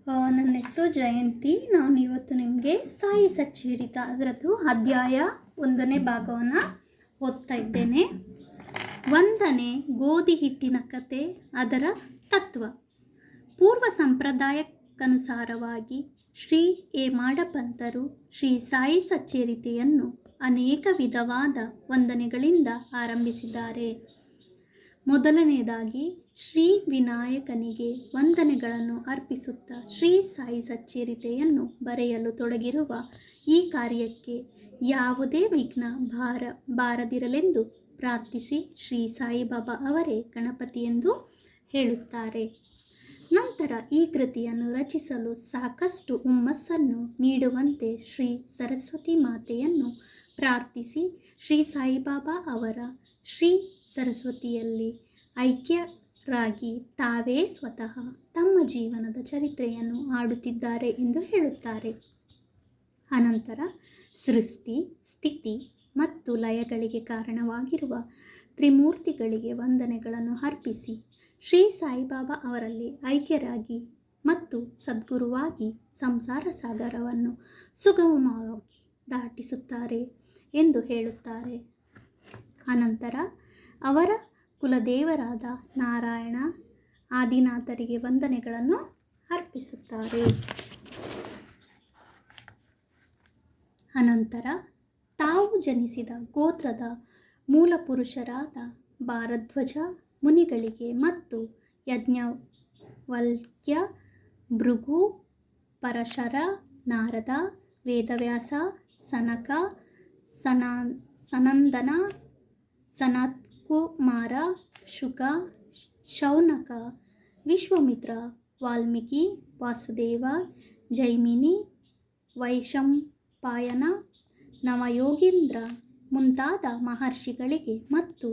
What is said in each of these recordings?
ನನ್ನ ಹೆಸರು ಜಯಂತಿ. ನಾನು ಇವತ್ತು ನಿಮಗೆ ಸಾಯಿ ಸಚ್ಚರಿತ ಅದರದ್ದು ಅಧ್ಯಾಯ 1ನೇ ಭಾಗವನ್ನು ಓದ್ತಾ ಇದ್ದೇನೆ. 1ನೇ ಗೋಧಿ ಹಿಟ್ಟಿನ ಕತೆ, ಅದರ ತತ್ವ. ಪೂರ್ವ ಸಂಪ್ರದಾಯಕ್ಕನುಸಾರವಾಗಿ ಶ್ರೀ ಎ ಮಾಡಪಂತರು ಶ್ರೀ ಸಾಯಿ ಸಚ್ಚರಿತೆಯನ್ನು ಅನೇಕ ವಿಧವಾದ ವಂದನೆಗಳಿಂದ ಆರಂಭಿಸಿದ್ದಾರೆ. ಮೊದಲನೆಯದಾಗಿ ಶ್ರೀ ವಿನಾಯಕನಿಗೆ ವಂದನೆಗಳನ್ನು ಅರ್ಪಿಸುತ್ತಾ ಶ್ರೀ ಸಾಯಿ ಸಚ್ಚರಿತೆಯನ್ನು ಬರೆಯಲು ತೊಡಗಿರುವ ಈ ಕಾರ್ಯಕ್ಕೆ ಯಾವುದೇ ವಿಘ್ನ ಬಾರದಿರಲೆಂದು ಪ್ರಾರ್ಥಿಸಿ ಶ್ರೀ ಸಾಯಿಬಾಬಾ ಅವರೇ ಗಣಪತಿ ಎಂದು ಹೇಳುತ್ತಾರೆ. ನಂತರ ಈ ಕೃತಿಯನ್ನು ರಚಿಸಲು ಸಾಕಷ್ಟು ಹುಮ್ಮಸ್ಸನ್ನು ನೀಡುವಂತೆ ಶ್ರೀ ಸರಸ್ವತಿ ಮಾತೆಯನ್ನು ಪ್ರಾರ್ಥಿಸಿ ಶ್ರೀ ಸಾಯಿಬಾಬಾ ಅವರ ಶ್ರೀ ಸರಸ್ವತಿಯಲ್ಲಿ ಐಕ್ಯರಾಗಿ ತಾವೇ ಸ್ವತಃ ತಮ್ಮ ಜೀವನದ ಚರಿತ್ರೆಯನ್ನು ಆಡುತ್ತಿದ್ದಾರೆ ಎಂದು ಹೇಳುತ್ತಾರೆ. ಅನಂತರ ಸೃಷ್ಟಿ, ಸ್ಥಿತಿ ಮತ್ತು ಲಯಗಳಿಗೆ ಕಾರಣವಾಗಿರುವ ತ್ರಿಮೂರ್ತಿಗಳಿಗೆ ವಂದನೆಗಳನ್ನು ಅರ್ಪಿಸಿ ಶ್ರೀ ಸಾಯಿಬಾಬಾ ಅವರಲ್ಲಿ ಐಕ್ಯರಾಗಿ ಮತ್ತು ಸದ್ಗುರುವಾಗಿ ಸಂಸಾರ ಸಾಗರವನ್ನು ಸುಗಮವಾಗಿ ದಾಟಿಸುತ್ತಾರೆ ಎಂದು ಹೇಳುತ್ತಾರೆ. ಅನಂತರ ಅವರ ಕುಲದೇವರಾದ ನಾರಾಯಣ ಆದಿನಾಥರಿಗೆ ವಂದನೆಗಳನ್ನು ಅರ್ಪಿಸುತ್ತಾರೆ. ಅನಂತರ ತಾವು ಜನಿಸಿದ ಗೋತ್ರದ ಮೂಲಪುರುಷರಾದ ಭಾರದ್ವಾಜ ಮುನಿಗಳಿಗೆ ಮತ್ತು ಯಜ್ಞವಲ್ಕ್ಯ, ಭೃಗು, ಪರಶರ, ನಾರದ, ವೇದವ್ಯಾಸ, ಸನಕ, ಸನಂದನ, ಸನತ್ಕುಮಾರ, ಶುಕ, ಶೌನಕ, ವಿಶ್ವಾಮಿತ್ರ, ವಾಲ್ಮೀಕಿ, ವಾಸುದೇವ, ಜೈಮಿನಿ, ವೈಶಂಪಾಯನ, ನವಯೋಗೀಂದ್ರ ಮುಂತಾದ ಮಹರ್ಷಿಗಳಿಗೆ ಮತ್ತು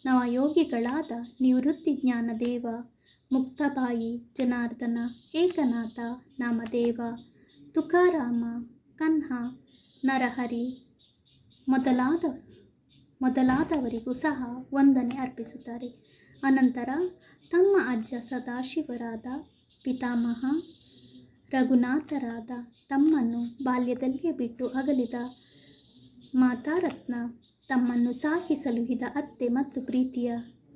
ನವಯೋಗಿಗಳಾದ ನಿವೃತ್ತಿ ಜ್ಞಾನದೇವ, ಮುಕ್ತಾಬಾಯಿ, ಜನಾರ್ದನ, ಏಕನಾಥ, ನಾಮದೇವ, ತುಕಾರಾಮ, ಕನ್ಹ, ನರಹರಿ ಮೊದಲಾದವರಿಗೂ ಸಹ ವಂದನೆ ಅರ್ಪಿಸುತ್ತಾರೆ. ಅನಂತರ ತಮ್ಮ ಅಜ್ಜ ಸದಾಶಿವರಾದ ಪಿತಾಮಹ ರಘುನಾಥರಾದ ತಮ್ಮನ್ನು ಬಾಲ್ಯದಲ್ಲಿಯೇ ಬಿಟ್ಟು ಅಗಲಿದ ಮಾತಾರತ್ನ, ತಮ್ಮನ್ನು ಸಾಕಿ ಸಲುಹಿದ ಅತ್ತೆ ಮತ್ತು ಪ್ರೀತಿಯ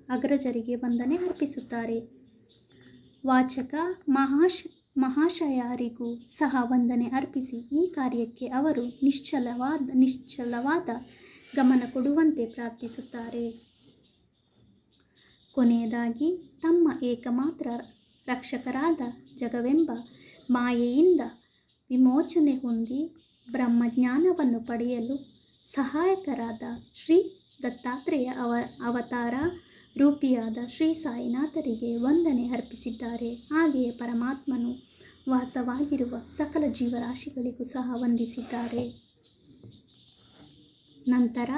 ಅಗ್ರಜರಿಗೆ ವಂದನೆ ಅರ್ಪಿಸುತ್ತಾರೆ. ವಾಚಕ ಮಹಾಶಯರಿಗೂ ಸಹ ವಂದನೆ ಅರ್ಪಿಸಿ ಈ ಕಾರ್ಯಕ್ಕೆ ಅವರು ನಿಶ್ಚಲವಾದ ಗಮನ ಕೊಡುವಂತೆ ಪ್ರಾರ್ಥಿಸುತ್ತಾರೆ. ಕೊನೆಯದಾಗಿ ತಮ್ಮ ಏಕಮಾತ್ರ ರಕ್ಷಕರಾದ ಜಗವೆಂಬ ಮಾಯೆಯಿಂದ ವಿಮೋಚನೆ ಹೊಂದಿ ಬ್ರಹ್ಮಜ್ಞಾನವನ್ನು ಪಡೆಯಲು ಸಹಾಯಕರಾದ ಶ್ರೀ ದತ್ತಾತ್ರೇಯ ಅವತಾರ ರೂಪಿಯಾದ ಶ್ರೀ ಸಾಯಿನಾಥರಿಗೆ ವಂದನೆ ಅರ್ಪಿಸಿದ್ದಾರೆ. ಹಾಗೆಯೇ ಪರಮಾತ್ಮನು ವಾಸವಾಗಿರುವ ಸಕಲ ಜೀವರಾಶಿಗಳಿಗೂ ಸಹ ವಂದಿಸಿದ್ದಾರೆ. ನಂತರ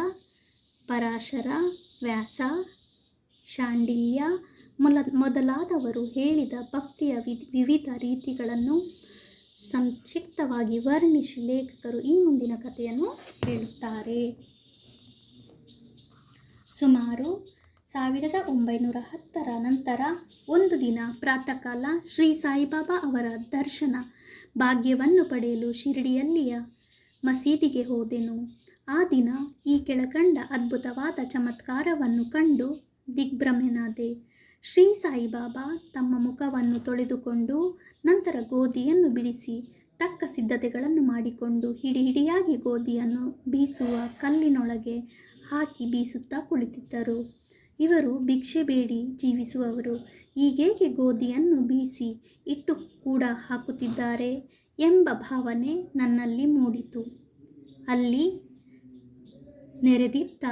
ಪರಾಶರ, ವ್ಯಾಸ, ಶಾಂಡಿಲ್ಯ ಮೊದಲಾದವರು ಹೇಳಿದ ಭಕ್ತಿಯ ವಿವಿಧ ರೀತಿಗಳನ್ನು ಸಂಕ್ಷಿಪ್ತವಾಗಿ ವರ್ಣಿಸಿ ಲೇಖಕರು ಈ ಮುಂದಿನ ಕಥೆಯನ್ನು ಹೇಳುತ್ತಾರೆ. ಸುಮಾರು 1910ರ ನಂತರ ಒಂದು ದಿನ ಪ್ರಾತಃ ಕಾಲ ಶ್ರೀ ಸಾಯಿಬಾಬಾ ಅವರ ದರ್ಶನ ಭಾಗ್ಯವನ್ನು ಪಡೆಯಲು ಶಿರಡಿಯಲ್ಲಿಯ ಮಸೀದಿಗೆ ಹೋದೆನು. ಆ ದಿನ ಈ ಕೆಳಕಂಡ ಅದ್ಭುತವಾದ ಚಮತ್ಕಾರವನ್ನು ಕಂಡು ದಿಗ್ಭ್ರಮೆನಾದೆ. ಶ್ರೀ ಸಾಯಿಬಾಬಾ ತಮ್ಮ ಮುಖವನ್ನು ತೊಳೆದುಕೊಂಡು ನಂತರ ಗೋಧಿಯನ್ನು ಬಿಡಿಸಿ ತಕ್ಕ ಸಿದ್ಧತೆಗಳನ್ನು ಮಾಡಿಕೊಂಡು ಹಿಡಿಯಾಗಿ ಗೋಧಿಯನ್ನು ಬೀಸುವ ಕಲ್ಲಿನೊಳಗೆ ಹಾಕಿ ಬೀಸುತ್ತಾ ಕುಳಿತಿದ್ದರು. ಇವರು ಭಿಕ್ಷೆ ಬೇಡಿ ಜೀವಿಸುವವರು, ಈಗೇಕೆ ಗೋಧಿಯನ್ನು ಬೀಸಿ ಇಟ್ಟು ಕೂಡ ಹಾಕುತ್ತಿದ್ದಾರೆ ಎಂಬ ಭಾವನೆ ನನ್ನಲ್ಲಿ ಮೂಡಿತು. ಅಲ್ಲಿ ನೆರೆದಿದ್ದ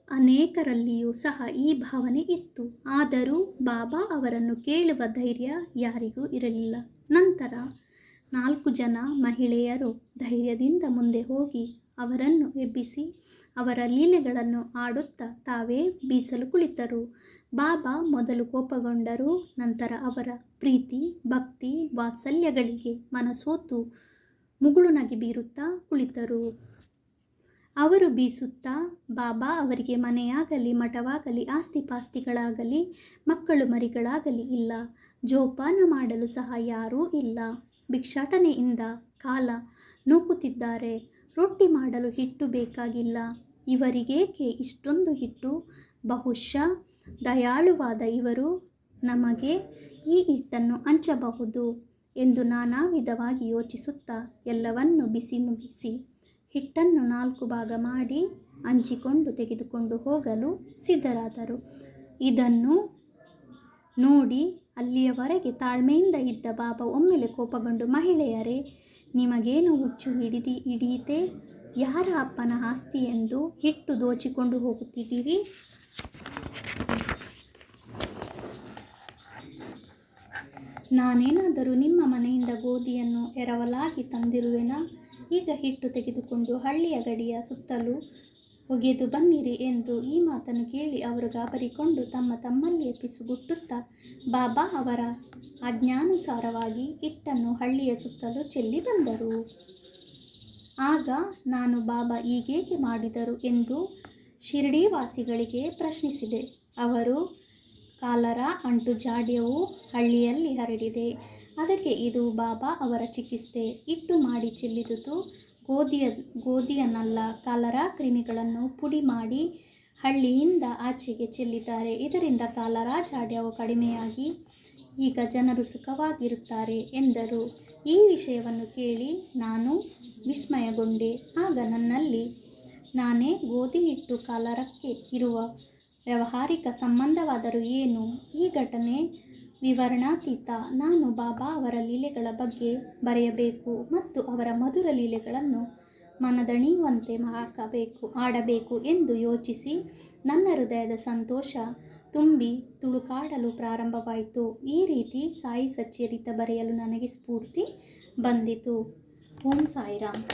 ಅನೇಕರಲ್ಲಿಯೂ ಸಹ ಈ ಭಾವನೆ ಇತ್ತು. ಆದರೂ ಬಾಬಾ ಅವರನ್ನು ಕೇಳುವ ಧೈರ್ಯ ಯಾರಿಗೂ ಇರಲಿಲ್ಲ. ನಂತರ 4 ಜನ ಮಹಿಳೆಯರು ಧೈರ್ಯದಿಂದ ಮುಂದೆ ಹೋಗಿ ಅವರನ್ನು ಎಬ್ಬಿಸಿ ಅವರ ಲೀಲೆಗಳನ್ನು ಆಡುತ್ತಾ ತಾವೇ ಬೀಸಲು ಕುಳಿತರು. ಬಾಬಾ ಮೊದಲು ಕೋಪಗೊಂಡರು. ನಂತರ ಅವರ ಪ್ರೀತಿ, ಭಕ್ತಿ, ವಾತ್ಸಲ್ಯಗಳಿಗೆ ಮನಸೋತು ಮುಗುಳುನಗೆ ಬೀರುತ್ತಾ ಕುಳಿತರು. ಅವರು ಬೀಸುತ್ತಾ, ಬಾಬಾ ಅವರಿಗೆ ಮನೆಯಾಗಲಿ ಮಠವಾಗಲಿ ಆಸ್ತಿಪಾಸ್ತಿಗಳಾಗಲಿ ಮಕ್ಕಳು ಮರಿಗಳಾಗಲಿ ಇಲ್ಲ, ಜೋಪಾನ ಮಾಡಲು ಸಹ ಯಾರೂ ಇಲ್ಲ, ಭಿಕ್ಷಾಟನೆಯಿಂದ ಕಾಲ ನೂಕುತ್ತಿದ್ದಾರೆ. ರೊಟ್ಟಿ ಮಾಡಲು ಹಿಟ್ಟು ಬೇಕಾಗಿಲ್ಲ. ಇವರಿಗೇಕೆ ಇಷ್ಟೊಂದು ಹಿಟ್ಟು? ಬಹುಶಃ ದಯಾಳುವಾದ ಇವರು ನಮಗೆ ಈ ಹಿಟ್ಟನ್ನು ಹಂಚಬಹುದು ಎಂದು ನಾನಾ ವಿಧವಾಗಿ ಯೋಚಿಸುತ್ತಾ ಎಲ್ಲವನ್ನೂ ಬಿಸಿ ಮುಗಿಸಿ ಹಿಟ್ಟನ್ನು 4 ಭಾಗ ಮಾಡಿ ಹಂಚಿಕೊಂಡು ತೆಗೆದುಕೊಂಡು ಹೋಗಲು ಸಿದ್ಧರಾದರು. ಇದನ್ನು ನೋಡಿ ಅಲ್ಲಿಯವರೆಗೆ ತಾಳ್ಮೆಯಿಂದ ಇದ್ದ ಬಾಬಾ ಒಮ್ಮೆಲೆ ಕೋಪಗೊಂಡು, ಮಹಿಳೆಯರೇ, ನಿಮಗೇನು ಹುಚ್ಚು ಹಿಡಿಯಿತೆ? ಯಾರ ಅಪ್ಪನ ಆಸ್ತಿ ಎಂದು ಹಿಟ್ಟು ದೋಚಿಕೊಂಡು ಹೋಗುತ್ತಿದ್ದೀರಿ? ನಾನೇನಾದರೂ ನಿಮ್ಮ ಮನೆಯಿಂದ ಗೋಧಿಯನ್ನು ಎರವಲಾಗಿ ತಂದಿರುವೆನಾ? ಈಗ ಹಿಟ್ಟು ತೆಗೆದುಕೊಂಡು ಹಳ್ಳಿಯ ಗಡಿಯ ಸುತ್ತಲೂ ಒಗೆದು ಬನ್ನಿರಿ ಎಂದು ಈ ಮಾತನ್ನು ಕೇಳಿ ಅವರು ಗಾಬರಿಕೊಂಡು ತಮ್ಮಲ್ಲಿಯೇ ಪಿಸುಗುಟ್ಟುತ್ತಾ ಬಾಬಾ ಅವರ ಆಜ್ಞಾನುಸಾರವಾಗಿ ಹಿಟ್ಟನ್ನು ಹಳ್ಳಿಯ ಸುತ್ತಲೂ ಚೆಲ್ಲಿ ಬಂದರು. ಆಗ ನಾನು ಬಾಬಾ ಹೀಗೇಕೆ ಮಾಡಿದರು ಎಂದು ಶಿರಡಿವಾಸಿಗಳಿಗೆ ಪ್ರಶ್ನಿಸಿದೆ. ಅವರು, ಕಾಲರಾ ಅಂಟು ಜಾಡ್ಯವು ಹಳ್ಳಿಯಲ್ಲಿ ಹರಡಿದೆ. ಅದಕ್ಕೆ ಇದು ಬಾಬಾ ಅವರ ಚಿಕಿತ್ಸೆ. ಹಿಟ್ಟು ಮಾಡಿ ಚೆಲ್ಲಿದುದು ಗೋಧಿಯನ್ನಲ್ಲ, ಕಾಲರಾ ಕ್ರಿಮಿಗಳನ್ನು ಪುಡಿ ಮಾಡಿ ಹಳ್ಳಿಯಿಂದ ಆಚೆಗೆ ಚೆಲ್ಲಿದ್ದಾರೆ. ಇದರಿಂದ ಕಾಲರಾ ಜಾಡ್ಯವು ಕಡಿಮೆಯಾಗಿ ಈಗ ಜನರು ಸುಖವಾಗಿರುತ್ತಾರೆ ಎಂದರು. ಈ ವಿಷಯವನ್ನು ಕೇಳಿ ನಾನು ವಿಸ್ಮಯಗೊಂಡೆ. ಆಗ ನನ್ನಲ್ಲಿ ನಾನೇ, ಗೋಧಿ ಹಿಟ್ಟು ಕಾಲರಕ್ಕೆ ಇರುವ ವ್ಯಾವಹಾರಿಕ ಸಂಬಂಧವಾದರೂ ಏನು? ಈ ಘಟನೆ ವಿವರಣಾತೀತ. ನಾನು ಬಾಬಾ ಅವರ ಲೀಲೆಗಳ ಬಗ್ಗೆ ಬರೆಯಬೇಕು ಮತ್ತು ಅವರ ಮಧುರ ಲೀಲೆಗಳನ್ನು ಮನದಣಿಯುವಂತೆ ಆಡಬೇಕು ಎಂದು ಯೋಚಿಸಿ ನನ್ನ ಹೃದಯದ ಸಂತೋಷ ತುಂಬಿ ತುಳುಕಾಡಲು ಪ್ರಾರಂಭವಾಯಿತು. ಈ ರೀತಿ ಸಾಯಿ ಸಚ್ಚರಿತ ಬರೆಯಲು ನನಗೆ ಸ್ಫೂರ್ತಿ ಬಂದಿತು. ಓಂ ಸಾಯಿರಾಮ್.